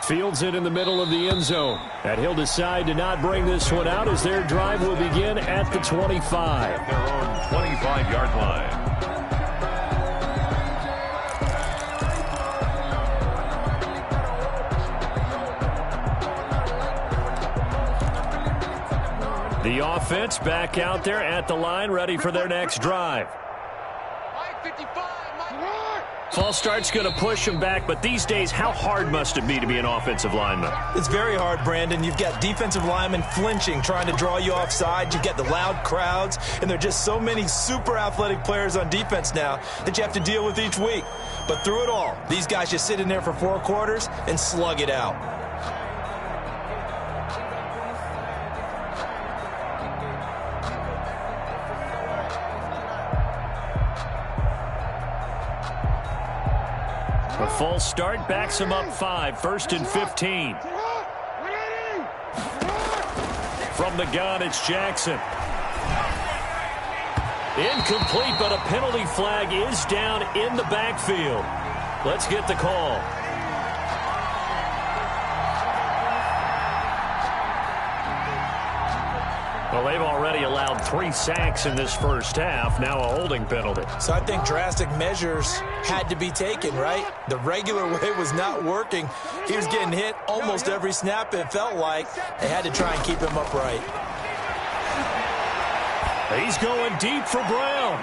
Fields it in the middle of the end zone. And he'll decide to not bring this one out as their drive will begin at the 25. At their own 25-yard line. The offense back out there at the line, ready for their next drive. False start's going to push him back, but these days, how hard must it be to be an offensive lineman? It's very hard, Brandon. You've got defensive linemen flinching, trying to draw you offside. You've got the loud crowds, and there are just so many super athletic players on defense now that you have to deal with each week. But through it all, these guys just sit in there for 4 quarters and slug it out. A false start backs him up 5, 1st and 15. From the gun, it's Jackson. Incomplete, but a penalty flag is down in the backfield. Let's get the call. Well, they've already allowed 3 sacks in this first half, now a holding penalty. So I think drastic measures had to be taken, right? The regular way was not working. He was getting hit almost every snap, it felt like. They had to try and keep him upright. He's going deep for Brown.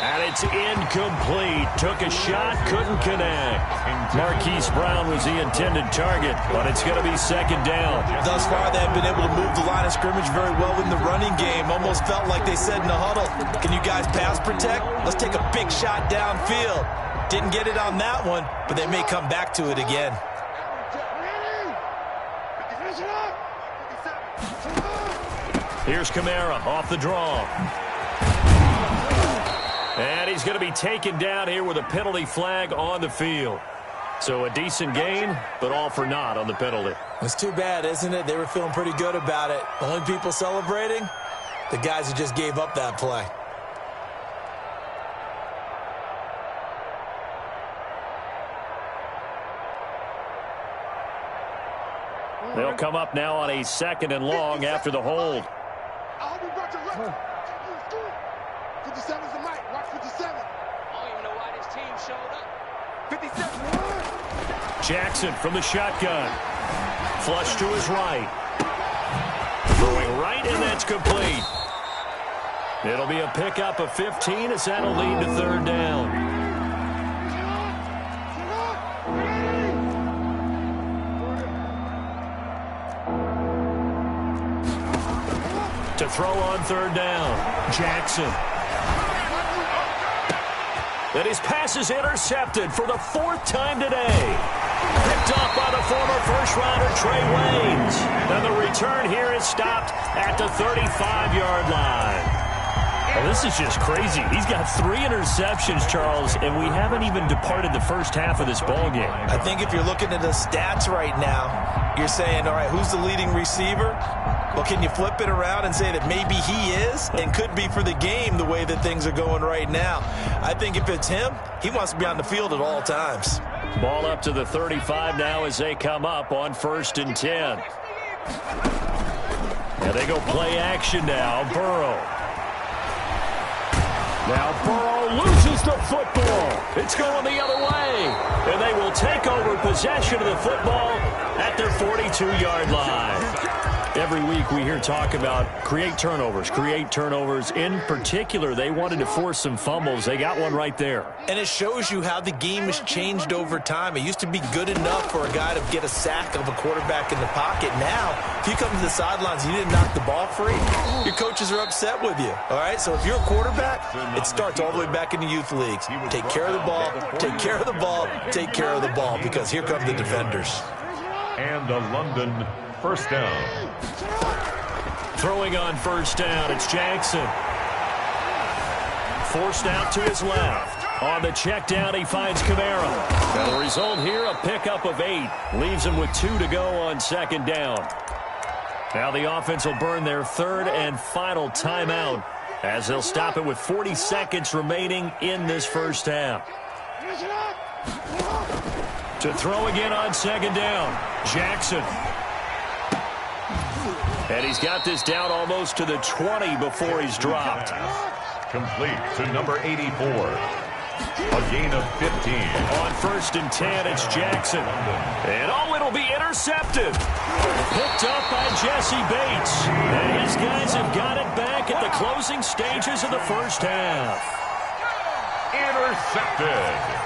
And it's incomplete. Took a shot, couldn't connect. Marquise Brown was the intended target, but it's going to be 2nd down. Thus far, they have been able to move the line of scrimmage very well in the running game. Almost felt like they said in the huddle, can you guys pass protect? Let's take a big shot downfield. Didn't get it on that one, but they may come back to it again. Here's Kamara off the draw. And he's going to be taken down here with a penalty flag on the field. So a decent gain, but all for naught on the penalty. It's too bad, isn't it? They were feeling pretty good about it. The only people celebrating, the guys who just gave up that play. They'll come up now on a 2nd and long after the hold. 57's the mic. Watch 57. I don't even know why this team showed up. 57. Jackson from the shotgun. Flush to his right. Throwing right, and that's complete. It'll be a pickup of 15 as that'll lead to 3rd down. To throw on 3rd down, Jackson. And his pass is intercepted for the 4th time today. Picked off by the former first-rounder Trey Waynes. And the return here is stopped at the 35-yard line. Well, this is just crazy. He's got 3 interceptions, Charles, and we haven't even departed the first half of this ballgame. I think if you're looking at the stats right now, you're saying, all right, who's the leading receiver? Well, can you flip it around and say that maybe he is and could be for the game the way that things are going right now? I think if it's him, he wants to be on the field at all times. Ball up to the 35 now as they come up on 1st and 10. And they go play action now. Burrow. Now Burrow loses the football. It's going the other way. And they will take over possession of the football at their 42-yard line. Every week we hear talk about create turnovers. In particular, they wanted to force some fumbles. They got one right there. And it shows you how the game has changed over time. It used to be good enough for a guy to get a sack of a quarterback in the pocket. Now, if you come to the sidelines and you didn't knock the ball free, your coaches are upset with you. All right? So if you're a quarterback, it starts all the way back in the youth leagues. Take care of the ball, take care of the ball, take care of the ball, because here come the defenders. And the London first down. Throwing on 1st down, it's Jackson. Forced out to his left. On the check down, he finds Kamara. And the result here, a pickup of 8. Leaves him with 2 to go on 2nd down. Now the offense will burn their 3rd and final timeout as they'll stop it with 40 seconds remaining in this first half. To throw again on second down. Jackson. And he's got this down almost to the 20 before he's dropped. Complete to number 84. A gain of 15. On 1st and 10, it's Jackson. And it'll be intercepted. Picked up by Jesse Bates. And his guys have got it back at the closing stages of the first half. Intercepted.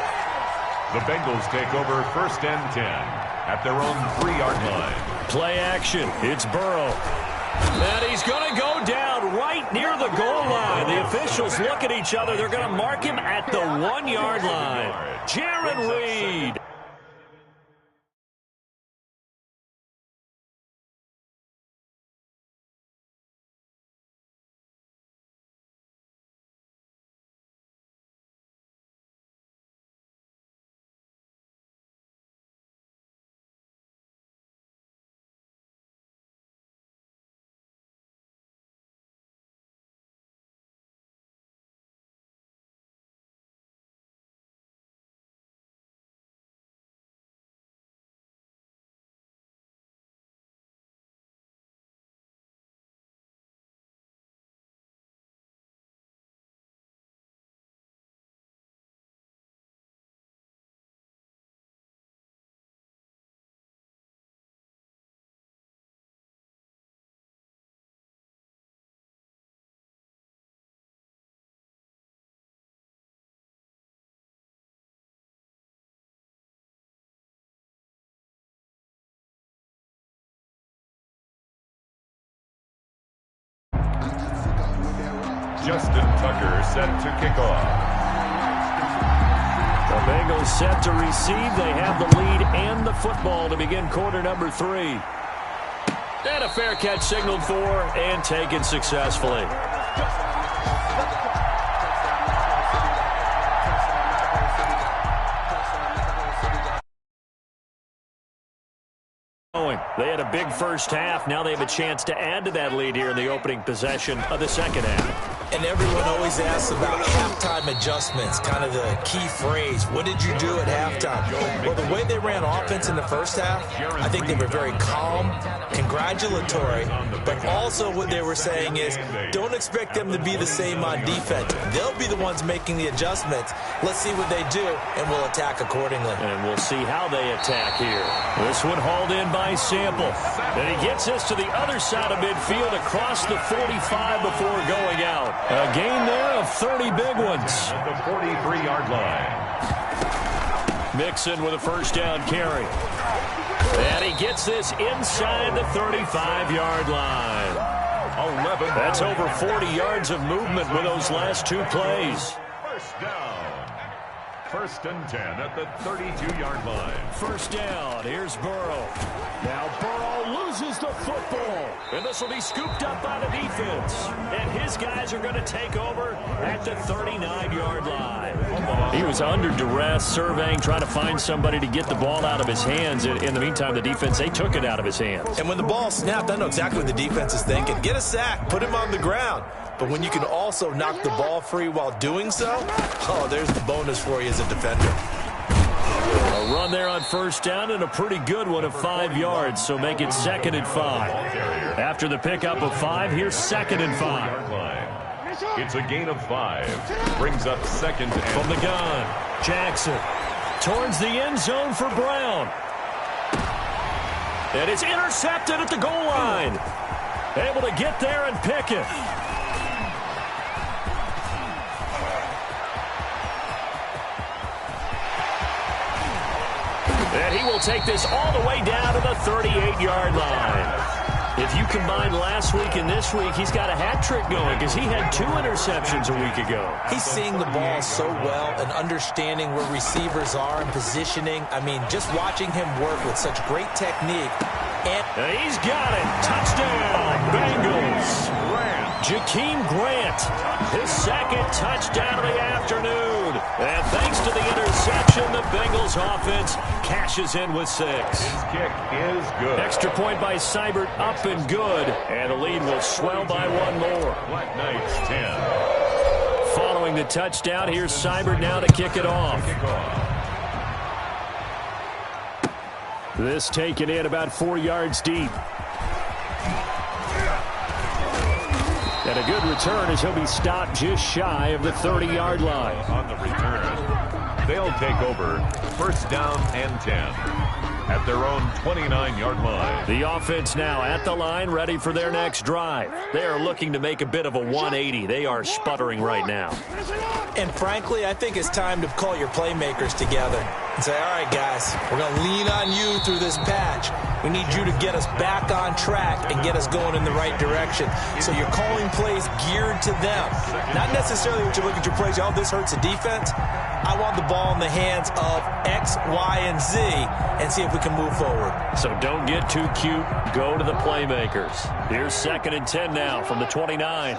The Bengals take over 1st and 10 at their own 3-yard line. Play action. It's Burrow. And he's going to go down right near the goal line. The officials look at each other. They're going to mark him at the 1-yard line. Jaron Reed. Justin Tucker set to kick off. The Bengals set to receive. They have the lead and the football to begin quarter number 3. And a fair catch signaled for and taken successfully. They had a big first half. Now they have a chance to add to that lead here in the opening possession of the second half. And everyone always asks about halftime adjustments, kind of the key phrase. What did you do at halftime? Well, the way they ran offense in the first half, I think they were very calm, congratulatory, but also what they were saying is don't expect them to be the same on defense. They'll be the ones making the adjustments. Let's see what they do, and we'll attack accordingly. And we'll see how they attack here. This one hauled in by Sample. And he gets this to the other side of midfield across the 45 before going out. A gain there of 30 big ones. At the 43-yard line. Mixon with a first down carry. And he gets this inside the 35-yard line. 11. That's over 40 yards of movement with those last 2 plays. First down. 1st and 10 at the 32-yard line. First down. Here's Burrow. Now Burrow loses the football. And this will be scooped up by the defense. And his guys are going to take over at the 39-yard line. He was under duress, surveying, trying to find somebody to get the ball out of his hands. In the meantime, the defense, they took it out of his hands. And when the ball snapped, I know exactly what the defense is thinking. Get a sack, put him on the ground. But when you can also knock the ball free while doing so, there's the bonus for you as a defender. A run there on first down and a pretty good one of 5 yards, so make it 2nd and 5. After the pickup of 5, here's 2nd and 5. It's a gain of 5. Brings up 2nd and from the gun. Jackson towards the end zone for Brown. And it's intercepted at the goal line. Able to get there and pick it. And he will take this all the way down to the 38-yard line. If you combine last week and this week, he's got a hat trick going because he had 2 interceptions a week ago. He's seeing the ball so well and understanding where receivers are and positioning. I mean, just watching him work with such great technique. And he's got it. Touchdown, Bengals. Jakeem Grant, his 2nd touchdown of the afternoon. And thanks to the interception, the Bengals offense cashes in with 6. His kick is good. Extra point by Seibert, up and good. And the lead will swell by 1 more. Black Knights 10. Following the touchdown, here's Seibert now to kick it off. This taken in about 4 yards deep. And a good return as he'll be stopped just shy of the 30-yard line. On the return, they'll take over first down and 10 at their own 29-yard line. The offense now at the line, ready for their next drive. They are looking to make a bit of a 180. They are sputtering right now. And frankly, I think it's time to call your playmakers together and say, all right, guys, we're going to lean on you through this patch. We need you to get us back on track and get us going in the right direction. So you're calling plays geared to them. Not necessarily when you look at your plays, oh, this hurts the defense. I want the ball in the hands of X, Y, and Z and see if we can move forward. So don't get too cute. Go to the playmakers. Here's 2nd and 10 now from the 29.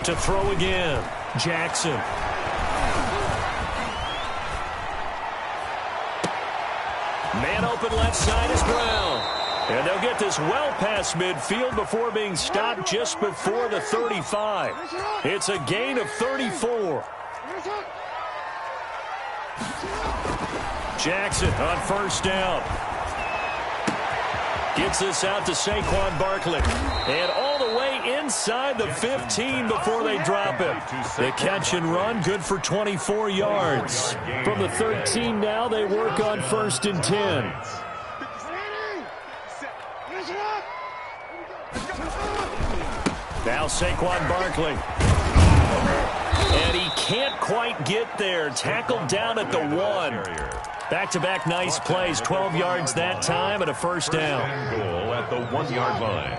To throw again, Jackson. Man open left side is Brown. And they'll get this well past midfield before being stopped just before the 35. It's a gain of 34. Jackson on first down. Gets this out to Saquon Barkley. And all the way inside the 15 before they drop it. The catch and run, good for 24 yards. From the 13 now, they work on 1st and 10. Now Saquon Barkley. And he can't quite get there. Tackled down at the 1. Back-to-back nice plays. 12 yards that time and a first down. Goal at the 1-yard line.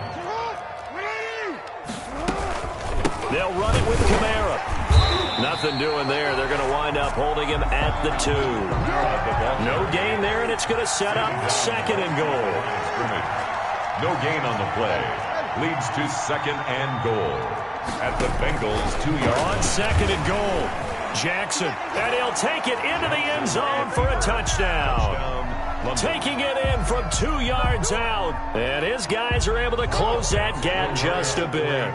They'll run it with Kamara. Nothing doing there. They're going to wind up holding him at the 2. No gain there, and it's going to set up 2nd and goal. No gain on the play. Leads to 2nd and goal at the Bengals 2-yard line. On 2nd and goal. Jackson, and he'll take it into the end zone for a touchdown. Taking it in from 2 yards out. And his guys are able to close that gap just a bit.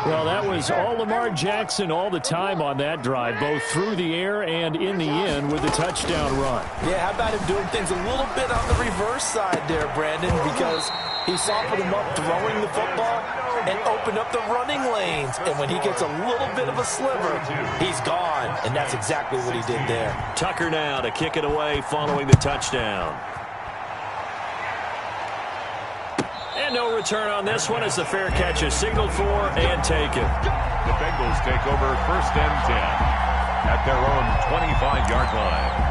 Well, that was all Lamar Jackson all the time on that drive, both through the air and in the end with the touchdown run. Yeah, how about him doing things a little bit on the reverse side there, Brandon, because he softened him up throwing the football and opened up the running lanes. And when he gets a little bit of a sliver, he's gone. And that's exactly what he did there. Tucker now to kick it away following the touchdown. And no return on this one as the fair catch is signaled for and taken. The Bengals take over 1st and 10 at their own 25-yard line.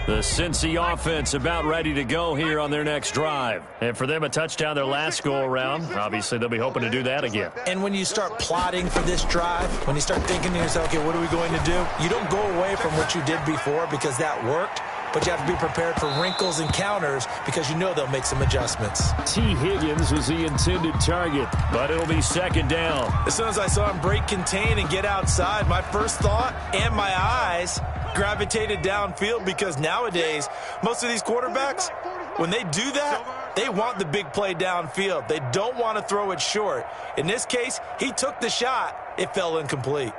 The Cincy offense about ready to go here on their next drive. And for them, a touchdown their last go-around. Obviously, they'll be hoping to do that again. And when you start plotting for this drive, when you start thinking to yourself, okay, what are we going to do? You don't go away from what you did before because that worked. But you have to be prepared for wrinkles and counters because you know they'll make some adjustments. T. Higgins was the intended target, but it'll be 2nd down. As soon as I saw him break contain and get outside, my first thought and my eyes gravitated downfield because nowadays, most of these quarterbacks, when they do that, they want the big play downfield. They don't want to throw it short. In this case, he took the shot. It fell incomplete.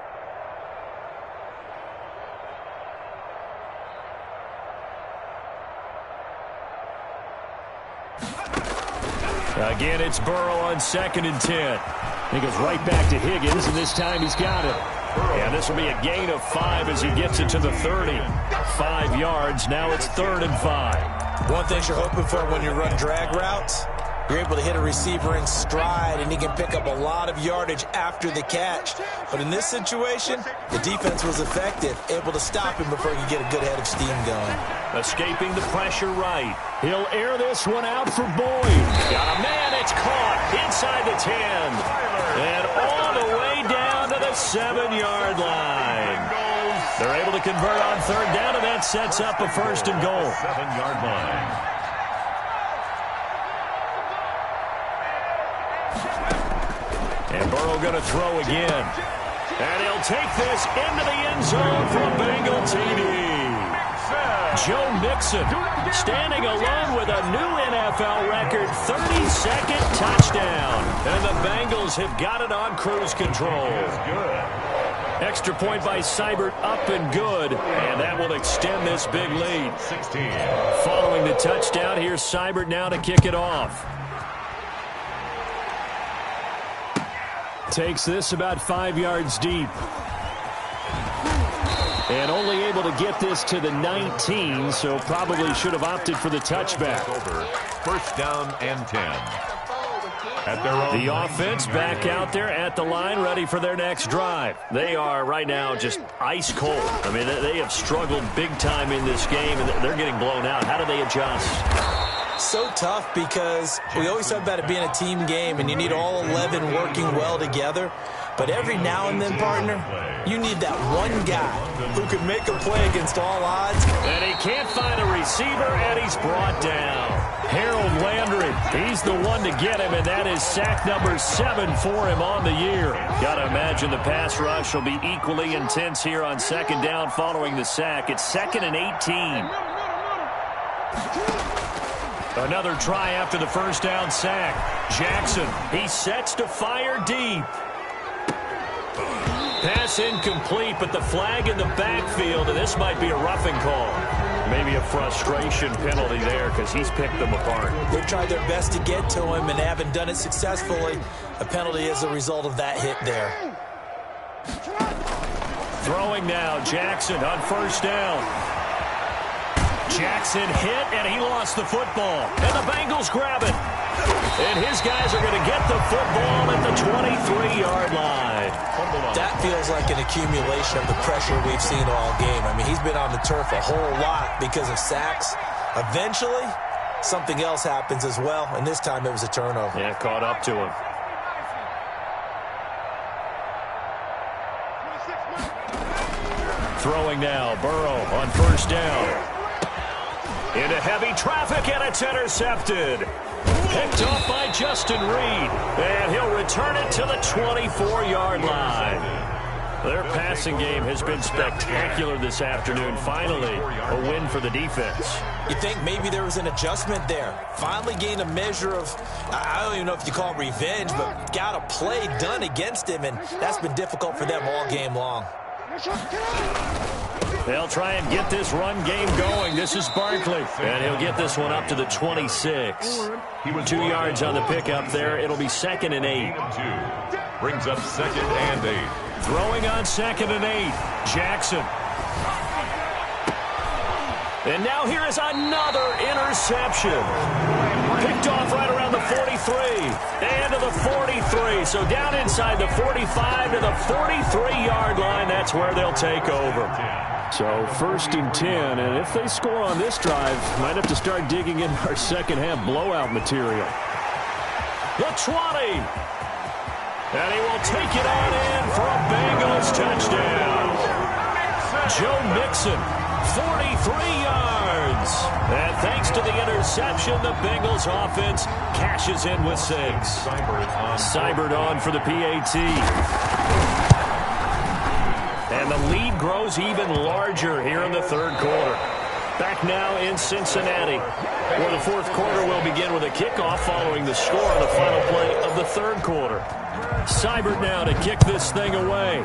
Again, it's Burrow on 2nd and 10. He goes right back to Higgins, and this time he's got it. And this will be a gain of 5 as he gets it to the 30. 5 yards. Now it's 3rd and 5. One thing you're hoping for when you run drag routes, you're able to hit a receiver in stride, and he can pick up a lot of yardage after the catch. But in this situation, the defense was effective, able to stop him before he could get a good head of steam going. Escaping the pressure right. He'll air this one out for Boyd. Got a man. It's caught inside the 10. And all the way down to the 7-yard line. They're able to convert on 3rd down, and that sets up a 1st and goal. 7-yard line. And Burrow going to throw again. And he'll take this into the end zone for a Bengal TD. Joe Mixon standing alone with a new NFL record 32nd touchdown. And the Bengals have got it on cruise control. Extra point by Seibert, up and good. And that will extend this big lead. 16. Following the touchdown, here's Seibert now to kick it off. Takes this about 5 yards deep. And only able to get this to the 19, so probably should have opted for the touchback. First down and 10. At their own the offense back out there at the line, ready for their next drive. They are right now just ice cold. I mean, they have struggled big time in this game, and they're getting blown out. How do they adjust? So tough because we always talk about it being a team game, and you need all 11 working well together. But every now and then, partner, you need that one guy who can make a play against all odds. And he can't find a receiver, and he's brought down. Harold Landry, he's the one to get him, and that is sack number 7 for him on the year. Got to imagine the pass rush will be equally intense here on second down following the sack. It's 2nd and 18. Another try after the first down sack. Jackson, he sets to fire deep. Pass incomplete, but the flag in the backfield, and this might be a roughing call. Maybe a frustration penalty there because he's picked them apart. They've tried their best to get to him and haven't done it successfully. A penalty as a result of that hit there. Throwing now, Jackson on first down. Jackson hit, and he lost the football. And the Bengals grab it. And his guys are going to get the football at the 23-yard line. That feels like an accumulation of the pressure we've seen all game. I mean, he's been on the turf a whole lot because of sacks. Eventually, something else happens as well, and this time it was a turnover. Yeah, caught up to him. Throwing now, Burrow on first down. Into heavy traffic, and it's intercepted. Picked off by Justin Reed, and he'll return it to the 24-yard line. Their passing game has been spectacular this afternoon. Finally, a win for the defense. You think maybe there was an adjustment there. Finally gained a measure of, I don't even know if you call it revenge, but got a play done against him, and that's been difficult for them all game long. They'll try and get this run game going. This is Barkley, and he'll get this one up to the 26. 2 yards on the pickup there. It'll be 2nd and 8. Brings up 2nd and 8. Throwing on 2nd and 8. Jackson. And now here is another interception. Picked off right around the 43. And to the 43. So down inside the 45 to the 43-yard line. That's where they'll take over. So 1st and 10, and if they score on this drive, might have to start digging in our second half blowout material. The 20. And he will take it on in for a Bengals touchdown. Joe Mixon, 43 yards. And thanks to the interception, the Bengals offense cashes in with 6. Seibert on for the PAT. And the lead grows even larger here in the third quarter. Back now in Cincinnati, where the fourth quarter will begin with a kickoff following the score of the final play of the third quarter. Seibert now to kick this thing away.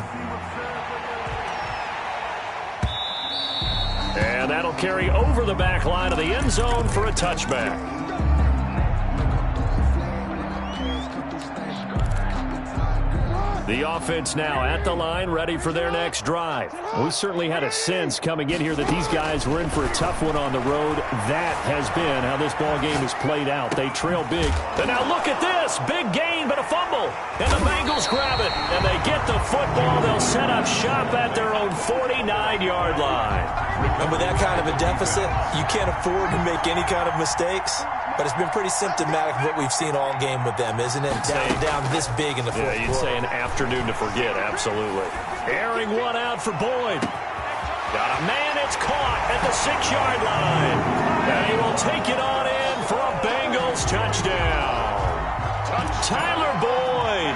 And that'll carry over the back line of the end zone for a touchback. The offense now at the line, ready for their next drive. We certainly had a sense coming in here that these guys were in for a tough one on the road. That has been how this ball game has played out. They trail big. And now look at this. Big gain, but a fumble. And the Bengals grab it. And they get the football. They'll set up shop at their own 49-yard line. And with that kind of a deficit, you can't afford to make any kind of mistakes. But it's been pretty symptomatic of what we've seen all game with them, isn't it? Down this big in the fourth quarter. Yeah, you'd say an afternoon to forget, absolutely. Airing one out for Boyd. Got a man, it's caught at the 6-yard line. And he will take it on in for a Bengals touchdown. Tyler Boyd,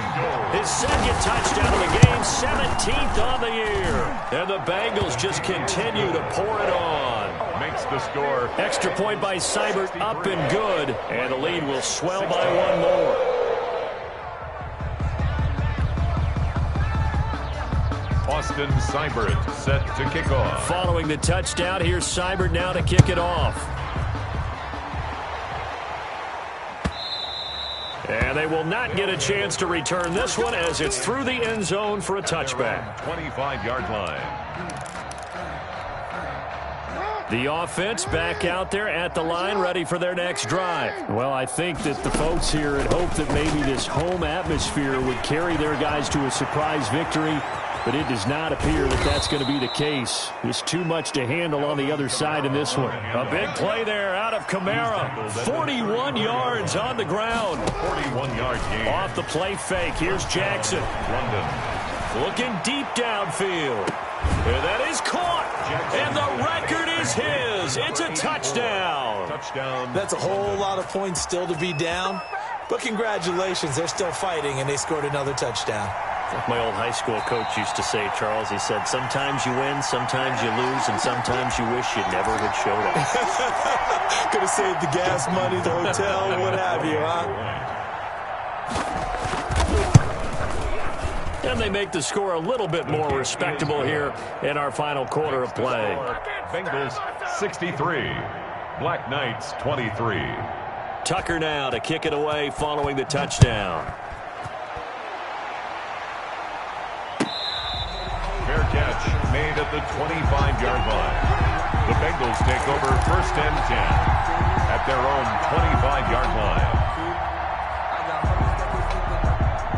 his second touchdown of the game, 17th on the year. And the Bengals just continue to pour it on. Makes the score. Extra point by Seibert, up and good. And the lead will swell by one more. Austin Seibert set to kick off. Following the touchdown, here's Seibert now to kick it off. And they will not get a chance to return this one as it's through the end zone for a touchback. 25-yard line. The offense back out there at the line, ready for their next drive. Well, I think that the folks here had hoped that maybe this home atmosphere would carry their guys to a surprise victory, but it does not appear that that's going to be the case. There's too much to handle on the other side in this one. A big play there out of Kamara. 41 yards on the ground. 41-yard gain. Off the play fake. Here's Jackson. London. Looking deep downfield. And that is caught. And the record is his. It's a touchdown. Touchdown. That's a whole lot of points still to be down. But congratulations, they're still fighting, and they scored another touchdown. Like my old high school coach used to say, Charles, he said, sometimes you win, sometimes you lose, and sometimes you wish you never had showed up. Could have saved the gas money, the hotel, what have you, huh? And they make the score a little bit more respectable here in our final quarter of play. Bengals 63. Black Knights 23. Tucker now to kick it away following the touchdown. Fair catch made at the 25-yard line. The Bengals take over 1st and 10 at their own 25-yard line.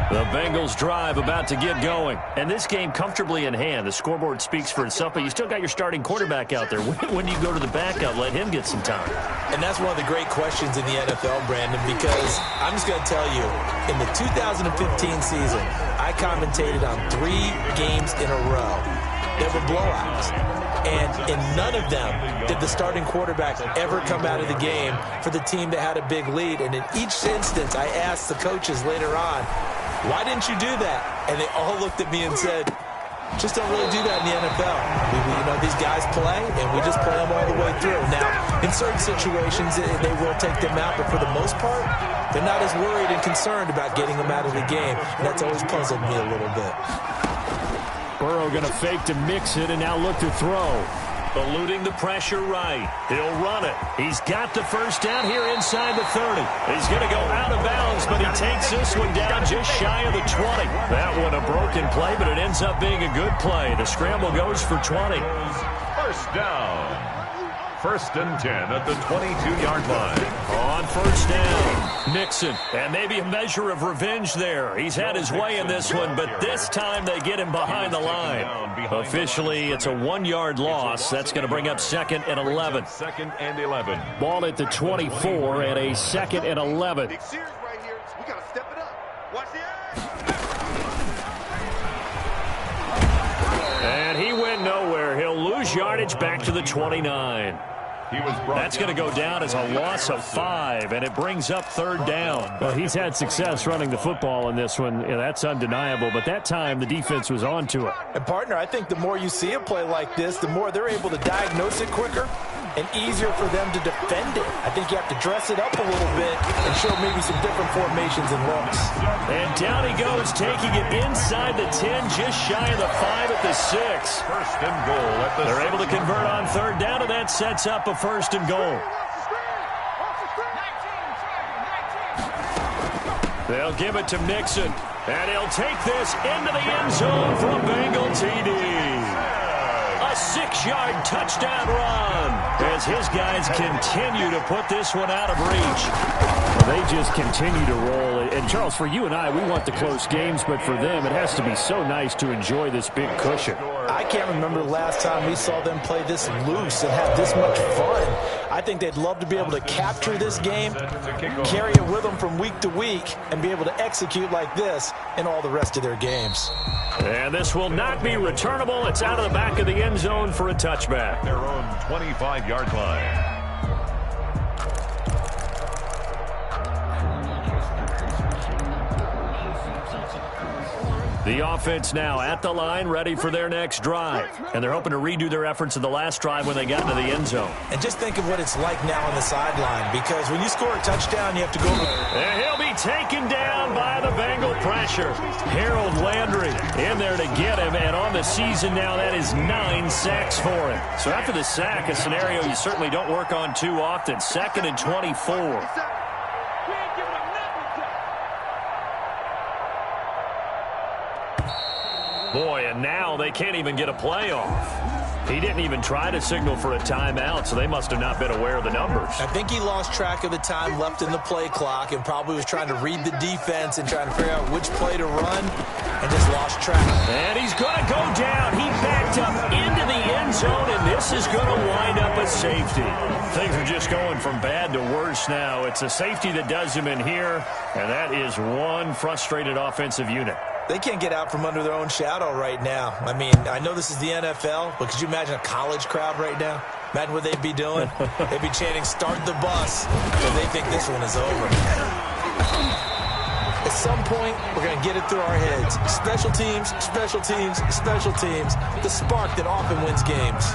The Bengals drive about to get going. And this game comfortably in hand. The scoreboard speaks for itself, but you still got your starting quarterback out there. When do you go to the backup? Let him get some time. And that's one of the great questions in the NFL, Brandon, because I'm just going to tell you, in the 2015 season, I commentated on 3 games in a row. There were blowouts. And in none of them did the starting quarterback ever come out of the game for the team that had a big lead. And in each instance, I asked the coaches later on, why didn't you do that? And they all looked at me and said, just don't really do that in the NFL. These guys play, and we just play them all the way through. Now, in certain situations, they will take them out, but for the most part, they're not as worried and concerned about getting them out of the game. And that's always puzzled me a little bit. Burrow going to fake to mix it and now look to throw. Eluding the pressure right. He'll run it. He's got the first down here inside the 30. He's going to go out of bounds, but he takes this one down just shy of the 20. That one a broken play, but it ends up being a good play. The scramble goes for 20. First down. 1st and 10 at the 22-yard line. On first down, Mixon. And maybe a measure of revenge there. He's had his way in this one, but this time they get him behind the line. Officially, it's a 1-yard loss. That's going to bring up 2nd and 11. 2nd and 11. Ball at the 24 and a 2nd and 11. Big series right here. We got to step it up. Watch the And he went nowhere. He'll lose yardage back to the 29. That's going to go down as a loss of 5, and it brings up 3rd down. Well, he's had success running the football in this one. Yeah, that's undeniable, but that time the defense was on to it. And, partner, I think the more you see a play like this, the more they're able to diagnose it quicker and easier for them to defend it. I think you have to dress it up a little bit and show maybe some different formations and looks. And down he goes, taking it inside the 10, just shy of the 5 at the 6. 1st and goal at the They're able to convert on 3rd down, and that sets up a 1st and goal. They'll give it to Mixon, and he'll take this into the end zone for a Bengal TD. A 6-yard touchdown run as his guys continue to put this one out of reach. Well, they just continue to roll. And, Charles, for you and I, we want the close games, but for them, it has to be so nice to enjoy this big cushion. I can't remember the last time we saw them play this loose and have this much fun. I think they'd love to be able to capture this game, carry it with them from week to week, and be able to execute like this in all the rest of their games. And this will not be returnable. It's out of the back of the end zone for a touchback. Their own 25-yard line. The offense now at the line, ready for their next drive. And they're hoping to redo their efforts in the last drive when they got into the end zone. And just think of what it's like now on the sideline, because when you score a touchdown, you have to go over. And he'll be taken down by the Bengal pressure. Harold Landry in there to get him, and on the season now, that is 9 sacks for him. So after the sack, a scenario you certainly don't work on too often. 2nd and 24. Boy, and now they can't even get a play off. He didn't even try to signal for a timeout, so they must have not been aware of the numbers. I think he lost track of the time left in the play clock and probably was trying to read the defense and trying to figure out which play to run and just lost track. And he's going to go down. He backed up into the end zone, and this is going to wind up a safety. Things are just going from bad to worse now. It's a safety that does him in here, and that is one frustrated offensive unit. They can't get out from under their own shadow right now. I mean, I know this is the NFL, but could you imagine a college crowd right now? Imagine what they'd be doing. They'd be chanting, "Start the bus," because they think this one is over. At some point, we're going to get it through our heads. Special teams, special teams, special teams. The spark that often wins games.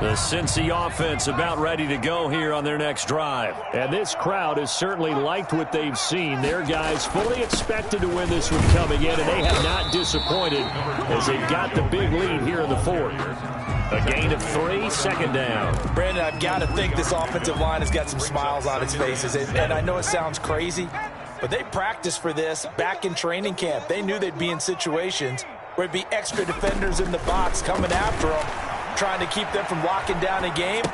The Cincy offense about ready to go here on their next drive. And this crowd has certainly liked what they've seen. Their guys fully expected to win this one coming in, and they have not disappointed as they've got the big lead here in the fourth. A gain of 3, 2nd down. Brandon, I've got to think this offensive line has got some smiles on its faces. And I know it sounds crazy, but they practiced for this back in training camp. They knew they'd be in situations where it'd be extra defenders in the box coming after them, trying to keep them from locking down a game.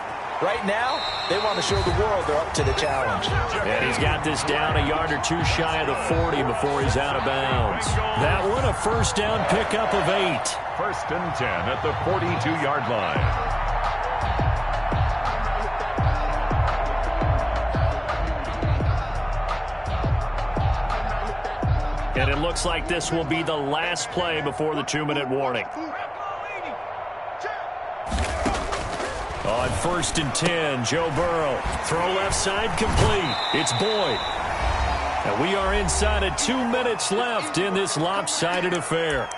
Right now, they want to show the world they're up to the challenge. And he's got this down a yard or two shy of the 40 before he's out of bounds. That one a first down pickup of 8. 1st and 10 at the 42-yard line. And it looks like this will be the last play before the 2-minute warning. On 1st and 10, Joe Burrow. Throw left side complete. It's Boyd. And we are inside of 2 minutes left in this lopsided affair.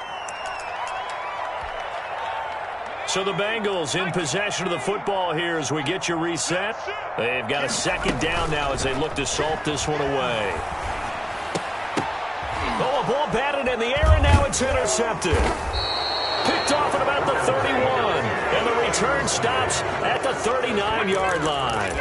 So the Bengals in possession of the football here as we get you reset. They've got a 2nd down now as they look to salt this one away. Oh, a ball batted in the air, and now it's intercepted. Picked off at about the 31. And the return stops at the 39-yard line.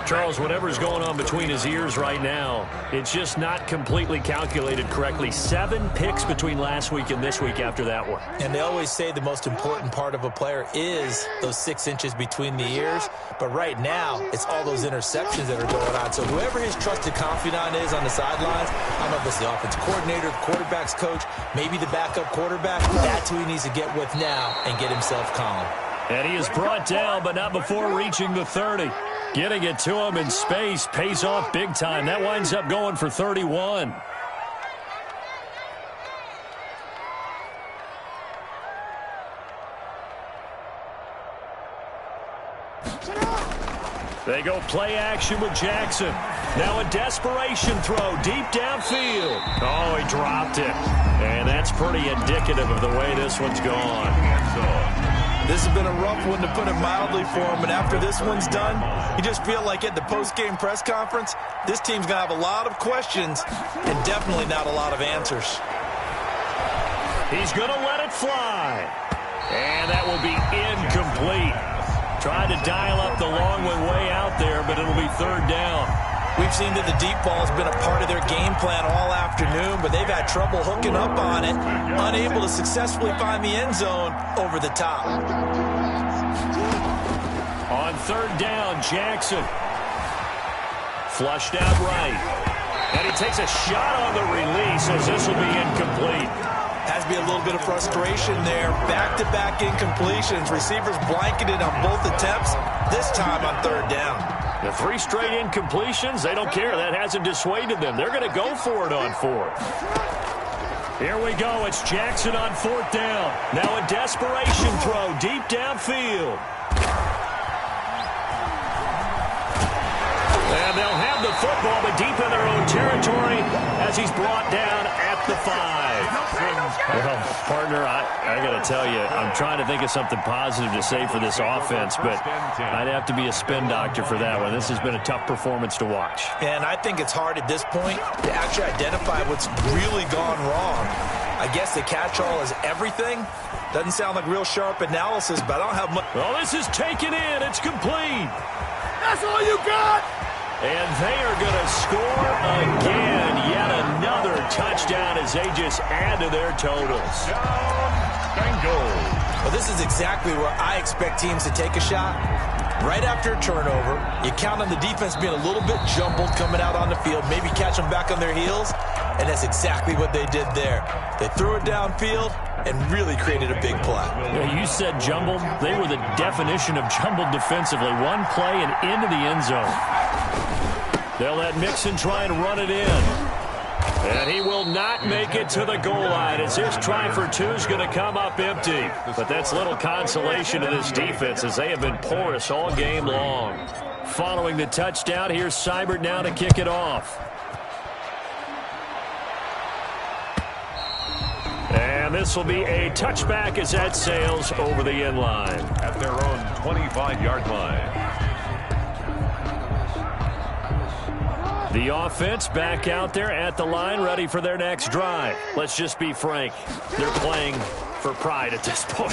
Charles, whatever's going on between his ears right now, it's just not completely calculated correctly. 7 picks between last week and this week after that one. And they always say the most important part of a player is those 6 inches between the ears. But right now, it's all those interceptions that are going on. So whoever his trusted confidant is on the sidelines, I don't know if it's the offensive coordinator, the quarterback's coach, maybe the backup quarterback, that's who he needs to get with now and get himself calm. And he is brought down, but not before reaching the 30. Getting it to him in space pays off big time. That winds up going for 31. They go play action with Jackson. Now a desperation throw deep downfield. Oh, he dropped it. And that's pretty indicative of the way this one's gone. This has been a rough one, to put it mildly, for him. And after this one's done, you just feel like at the post-game press conference, this team's going to have a lot of questions and definitely not a lot of answers. He's going to let it fly. And that will be incomplete. Tried to dial up the long one way out there, but it'll be 3rd down. We've seen that the deep ball has been a part of their game plan all afternoon, but they've had trouble hooking up on it, unable to successfully find the end zone over the top. On 3rd down, Jackson. Flushed out right. And he takes a shot on the release as this will be incomplete. Has to be a little bit of frustration there. Back-to-back incompletions. Receivers blanketed on both attempts, this time on 3rd down. The 3 straight incompletions, they don't care. That hasn't dissuaded them. They're going to go for it on 4th. Here we go. It's Jackson on 4th down. Now a desperation throw deep downfield. And they'll have the football, but deep in their own territory as he's brought down at the 5. Well, partner, I got to tell you, I'm trying to think of something positive to say for this offense, but I'd have to be a spin doctor for that one. This has been a tough performance to watch. And I think it's hard at this point to actually identify what's really gone wrong. I guess the catch-all is everything. Doesn't sound like real sharp analysis, but I don't have much. Well, this is taken in. It's complete. That's all you got? And they are going to score again. Yet another touchdown as they just add to their totals. Bengals. Well, this is exactly where I expect teams to take a shot. Right after a turnover, you count on the defense being a little bit jumbled coming out on the field, maybe catch them back on their heels, and that's exactly what they did there. They threw it downfield and really created a big play. Yeah, you said jumbled. They were the definition of jumbled defensively. One play and into the end zone. They'll let Mixon try and run it in. And he will not make it to the goal line as his try for 2 is going to come up empty. But that's little consolation to this defense as they have been porous all game long. Following the touchdown, here's Seibert now to kick it off. And this will be a touchback as that sails over the end line. At their own 25-yard line. The offense back out there at the line, ready for their next drive. Let's just be frank. They're playing for pride at this point.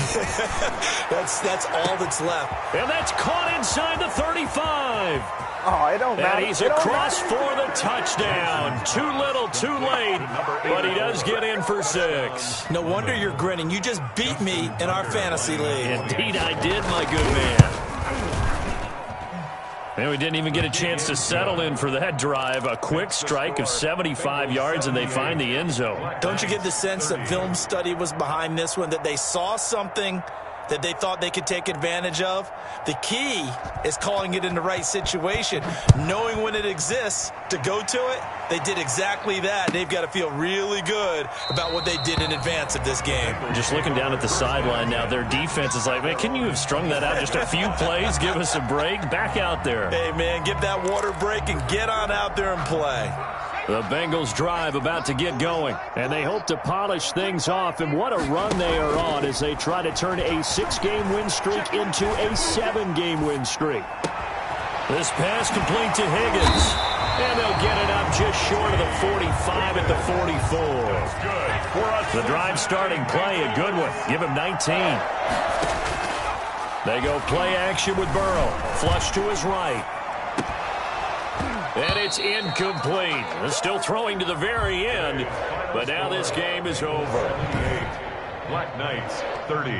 That's all that's left. And that's caught inside the 35. Oh, it don't matter. And he's across for the touchdown. Too little, too late, but he does get in for 6. No wonder you're grinning. You just beat me in our fantasy league. Indeed I did, my good man. And we didn't even get a chance to settle in for that drive. A quick strike of 75 yards, and they find the end zone. Don't you get the sense that film study was behind this one, that they saw something that they thought they could take advantage of? The key is calling it in the right situation, knowing when it exists to go to it. They did exactly that. They've got to feel really good about what they did in advance of this game. Just looking down at the sideline now, their defense is like, man, can you have strung that out just a few plays? Give us a break. Back out there. Hey, man, get that water break and get on out there and play. The Bengals drive about to get going, and they hope to polish things off. And what a run they are on as they try to turn a 6-game win streak into a 7-game win streak. This pass complete to Higgins, and they'll get it up just short of the 45 at the 44. The drive starting play, a good one. Give him 19. They go play action with Burrow. Flush to his right. And it's incomplete. They're still throwing to the very end, but now this game is over. Black Knights 30.